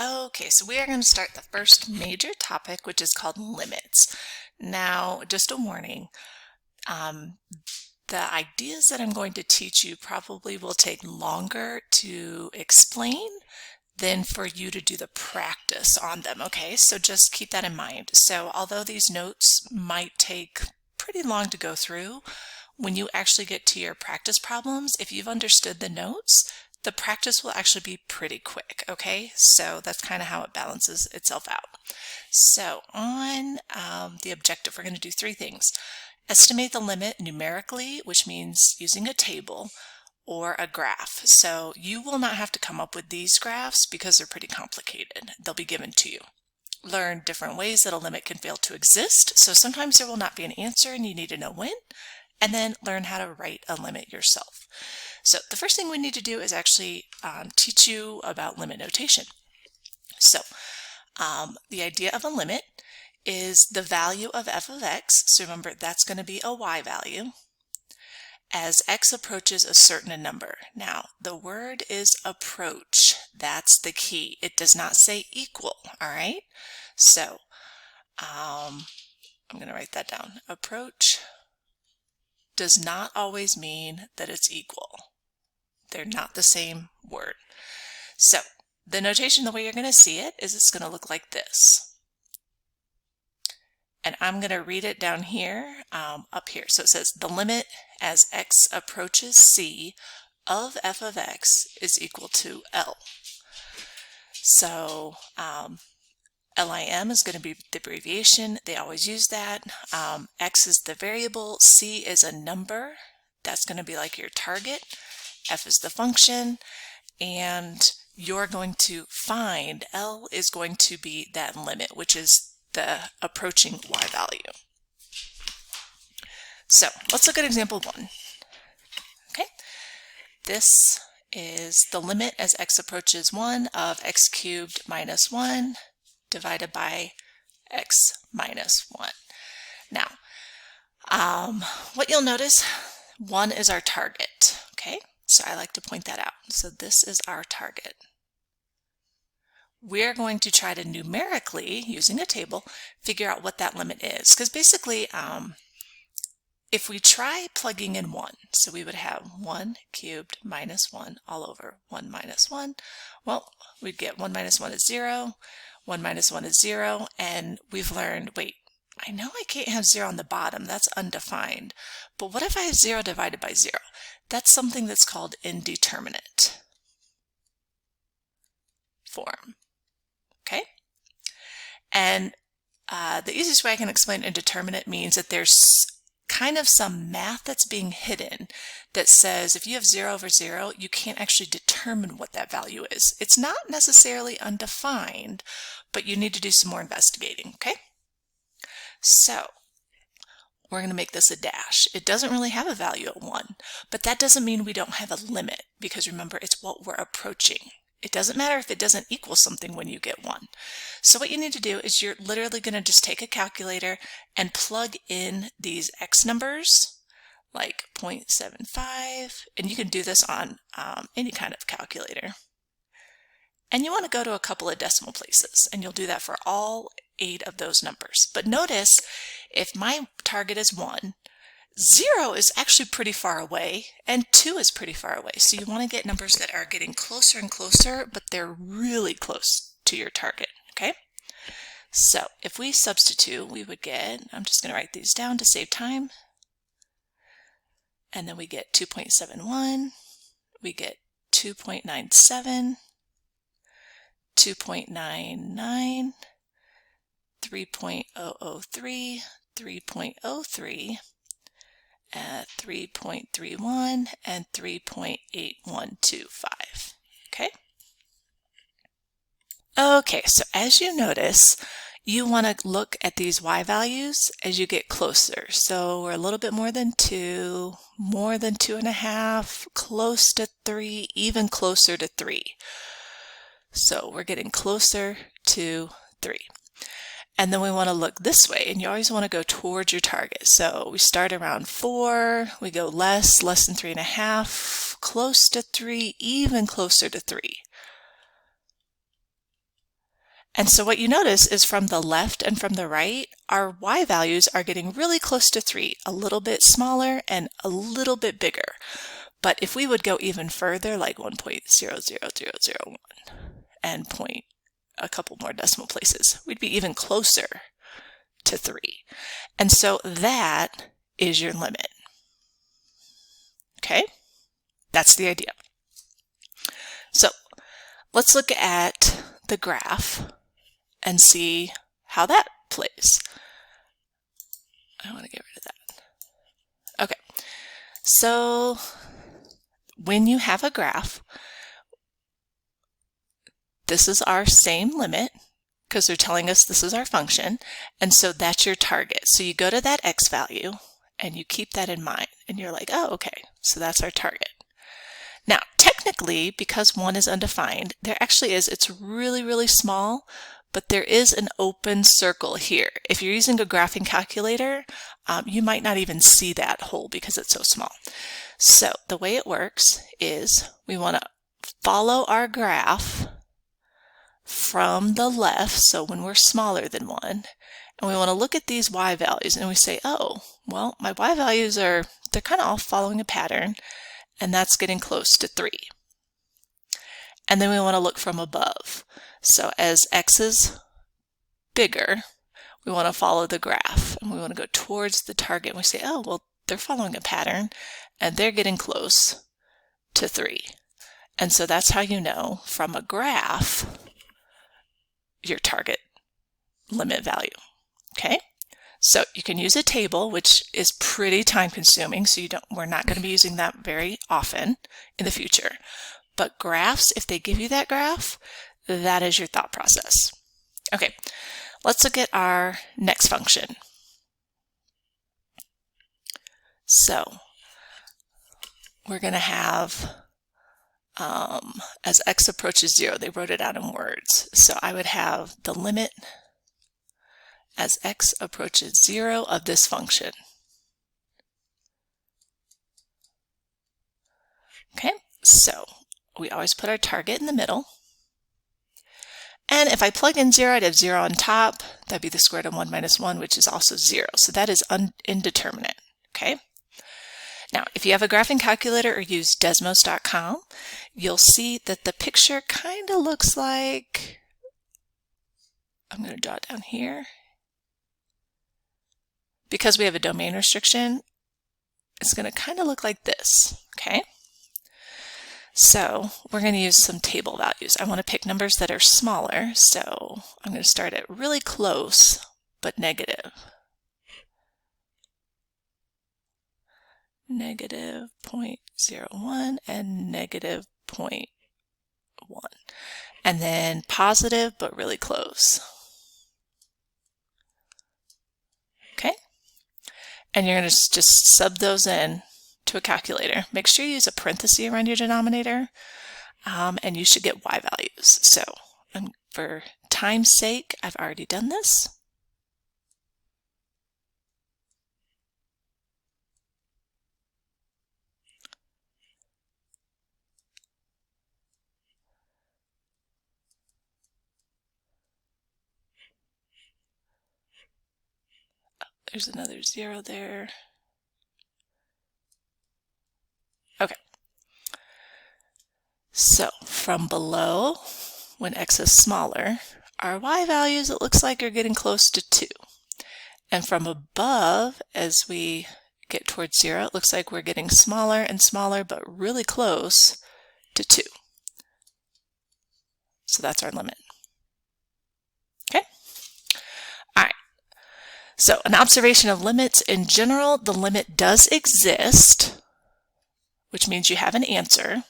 Okay, so we are going to start the first major topic, which is called limits. Now, just a warning, um, the ideas that I'm going to teach you probably will take longer to explain than for you to do the practice on them, okay? So just keep that in mind. So although these notes might take pretty long to go through, when you actually get to your practice problems, if you've understood the notes, the practice will actually be pretty quick, okay? So that's kind of how it balances itself out. So on the objective, we're going to do three things. Estimate the limit numerically, which means using a table or a graph. So you will not have to come up with these graphs because they're pretty complicated. They'll be given to you. Learn different ways that a limit can fail to exist. So sometimes there will not be an answer and you need to know when. And then learn how to write a limit yourself. So the first thing we need to do is actually teach you about limit notation. So the idea of a limit is the value of f of x. So remember, that's going to be a y value as x approaches a certain number. Now, the word is approach. That's the key. It does not say equal, all right? So I'm going to write that down. Approach does not always mean that it's equal. They're not the same word. So the notation, the way you're going to see it is it's going to look like this. And I'm going to read it down here, up here. So it says the limit as x approaches c of f of x is equal to L. So LIM is going to be the abbreviation. They always use that. X is the variable. C is a number. That's going to be like your target. F is the function. And you're going to find L is going to be that limit, which is the approaching y value. So let's look at example 1. Okay. This is the limit as x approaches 1 of x cubed minus 1 divided by x minus 1. Now, what you'll notice, 1 is our target, okay? So I like to point that out. So this is our target. We're going to try to numerically, using a table, figure out what that limit is. Because basically, if we try plugging in 1, so we would have 1 cubed minus 1 all over 1 minus 1. Well, we'd get 1 minus 1 is 0. 1 minus 1 is 0, and we've learned, wait, I know I can't have 0 on the bottom, that's undefined, but what if I have 0 divided by 0? That's something that's called indeterminate form, okay? And the easiest way I can explain indeterminate means that there's kind of some math that's being hidden that says if you have 0 over 0, you can't actually determine what that value is. It's not necessarily undefined, but you need to do some more investigating, okay? So we're going to make this a dash. It doesn't really have a value at 1, but that doesn't mean we don't have a limit, because remember, it's what we're approaching. It doesn't matter if it doesn't equal something when you get 1. So what you need to do is you're literally going to just take a calculator and plug in these x numbers, like 0.75, and you can do this on any kind of calculator. And you want to go to a couple of decimal places, and you'll do that for all 8 of those numbers. But notice, if my target is 1, 0 is actually pretty far away, and 2 is pretty far away. So you want to get numbers that are getting closer and closer, but they're really close to your target, okay? So if we substitute, we would get, I'm just going to write these down to save time, and then we get 2.71, we get 2.97, 2.99, 3.003, 3.03, 3.31, and 3.8125. Okay? Okay, so as you notice, you want to look at these y values as you get closer. So we're a little bit more than 2, more than 2.5, close to 3, even closer to 3. So we're getting closer to 3. And then we want to look this way, and you always want to go towards your target. So we start around 4, we go less than 3.5, close to 3, even closer to 3. And so what you notice is from the left and from the right, our y values are getting really close to 3, a little bit smaller and a little bit bigger. But if we would go even further, like 1.00001 and point a couple more decimal places, we'd be even closer to 3. And so that is your limit. Okay? That's the idea. So let's look at the graph and see how that plays. I want to get rid of that. Okay, so when you have a graph, this is our same limit because they're telling us this is our function, and so that's your target. So you go to that x value and you keep that in mind, and you're like, oh, okay, so that's our target. Now, technically, because 1 is undefined, there actually is, it's really, really small, but there is an open circle here. If you're using a graphing calculator, you might not even see that hole because it's so small. So the way it works is we want to follow our graph from the left, so when we're smaller than 1, and we want to look at these y values and we say, oh, well, my y values they're kind of all following a pattern, and that's getting close to 3. And then we want to look from above. So as x is bigger, we want to follow the graph, and we want to go towards the target, and we say, oh, well, they're following a pattern, and they're getting close to 3. And so that's how you know from a graph your target limit value. Okay? So you can use a table, which is pretty time consuming, so we're not going to be using that very often in the future. But graphs, if they give you that graph, that is your thought process. Okay, let's look at our next function. So we're going to have, as x approaches 0, they wrote it out in words. So I would have the limit as x approaches 0 of this function. Okay, so we always put our target in the middle. And if I plug in 0, I'd have 0 on top. That'd be the square root of 1 minus 1, which is also 0. So that is indeterminate. Okay. Now, if you have a graphing calculator or use Desmos.com, you'll see that the picture kind of looks like, I'm going to draw it down here. Because we have a domain restriction, it's going to kind of look like this. Okay. So we're going to use some table values. I want to pick numbers that are smaller, so I'm going to start at really close, but negative. Negative 0.01 and negative 0.1. And then positive, but really close. Okay? And you're going to just sub those in to a calculator. Make sure you use a parenthesis around your denominator, and you should get y values. So for time's sake, I've already done this. Oh, there's another 0 there. Okay. So from below, when x is smaller, our y values, it looks like, are getting close to 2. And from above, as we get towards 0, it looks like we're getting smaller and smaller, but really close to 2. So that's our limit. Okay? All right. So an observation of limits in general, the limit does exist, which means you have an answer,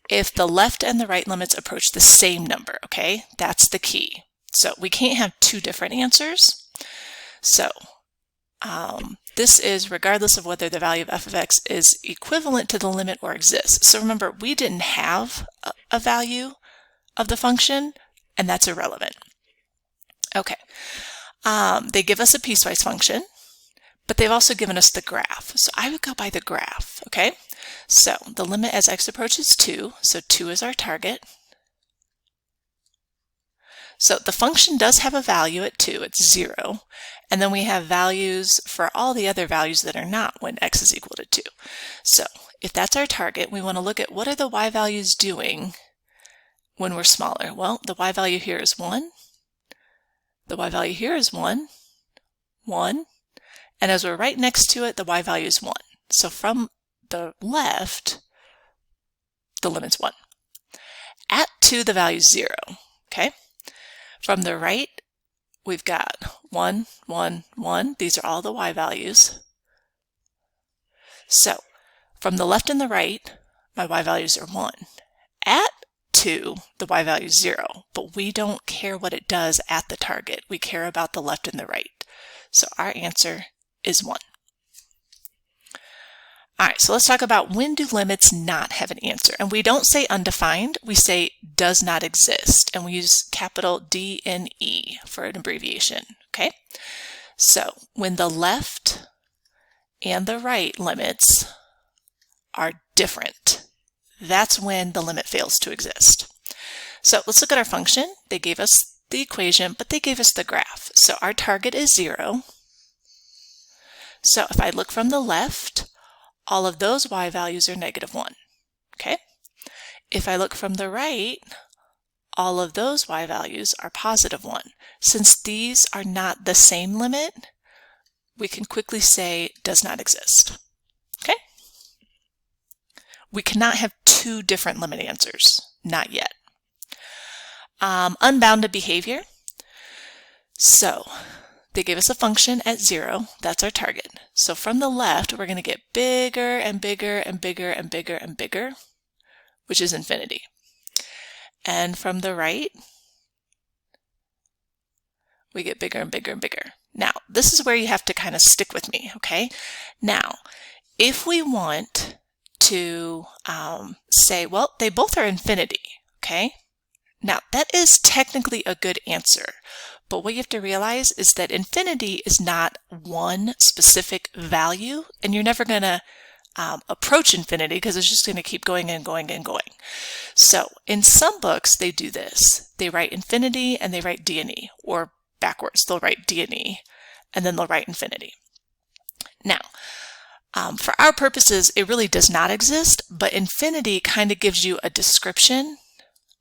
if the left and the right limits approach the same number, okay? That's the key. So we can't have two different answers. So this is regardless of whether the value of f of x is equivalent to the limit or exists. So remember, we didn't have a value of the function, and that's irrelevant. Okay. They give us a piecewise function, but they've also given us the graph. So I would go by the graph, okay? So the limit as x approaches 2, so 2 is our target. So the function does have a value at 2, it's 0, and then we have values for all the other values that are not when x is equal to 2. So if that's our target, we want to look at what are the y values doing when we're smaller. Well, the y value here is 1, the y value here is 1, 1, and as we're right next to it, the y value is 1. So from the left, the limit's 1. At 2, the value is 0, okay? From the right, we've got 1, 1, 1. These are all the y values. So from the left and the right, my y values are 1. At 2, the y value is 0, but we don't care what it does at the target. We care about the left and the right. So our answer is 1. All right, so let's talk about when do limits not have an answer. And we don't say undefined, we say does not exist. And we use capital DNE for an abbreviation, okay? So when the left and the right limits are different, that's when the limit fails to exist. So let's look at our function. They gave us the equation, but they gave us the graph. So our target is 0. So if I look from the left, all of those y values are -1, okay? If I look from the right, all of those y values are +1. Since these are not the same limit, we can quickly say does not exist, okay? We cannot have two different limit answers, not yet. Unbounded behavior. So they gave us a function at 0, that's our target. So from the left, we're going to get bigger and bigger and bigger and bigger and bigger, which is infinity. And from the right, we get bigger and bigger and bigger. Now, this is where you have to kind of stick with me, okay? Now, if we want to say, well, they both are infinity, okay? Now, that is technically a good answer. But what you have to realize is that infinity is not one specific value, and you're never going to approach infinity because it's just going to keep going and going and going. So in some books, they do this. They write infinity and they write DNE, or backwards. They'll write DNE and then they'll write infinity. Now, for our purposes, it really does not exist, but infinity kind of gives you a description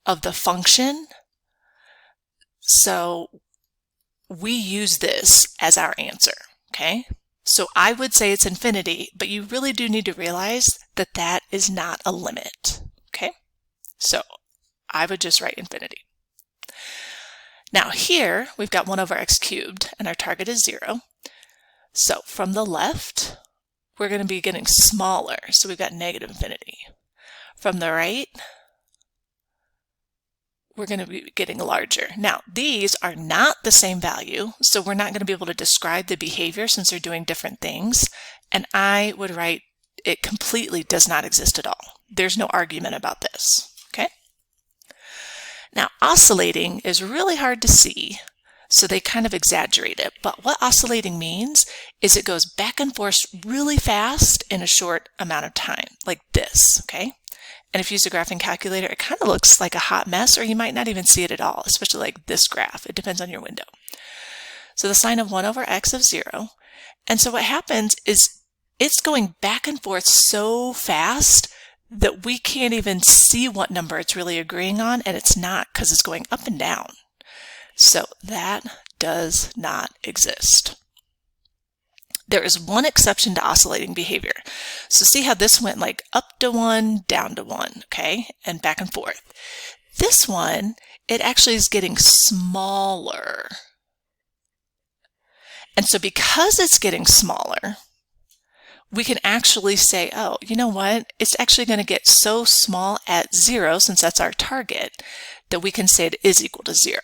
of the function. So we use this as our answer, okay? So I would say it's infinity, but you really do need to realize that that is not a limit, okay? So I would just write infinity. Now here, we've got 1/x³, and our target is 0. So from the left, we're going to be getting smaller, so we've got -infinity. From the right, we're going to be getting larger. Now, these are not the same value, so we're not going to be able to describe the behavior since they're doing different things. And I would write it completely does not exist at all. There's no argument about this, okay? Now, oscillating is really hard to see, so they kind of exaggerate it. But what oscillating means is it goes back and forth really fast in a short amount of time, like this, okay? And if you use a graphing calculator, it kind of looks like a hot mess, or you might not even see it at all, especially like this graph. It depends on your window. So the sine of 1/x0. And so what happens is it's going back and forth so fast that we can't even see what number it's really agreeing on, and it's not because it's going up and down. So that does not exist. There is one exception to oscillating behavior. So see how this went like up to 1, down to 1, okay? And back and forth. This one, it actually is getting smaller. And so because it's getting smaller, we can actually say, oh, you know what? It's actually going to get so small at 0, since that's our target, that we can say it is equal to 0.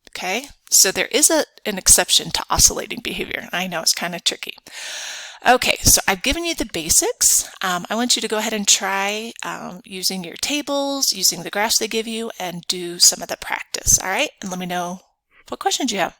Okay, so there is an exception to oscillating behavior. I know it's kind of tricky. Okay, so I've given you the basics. I want you to go ahead and try using your tables, using the graphs they give you, and do some of the practice. All right, and let me know what questions you have.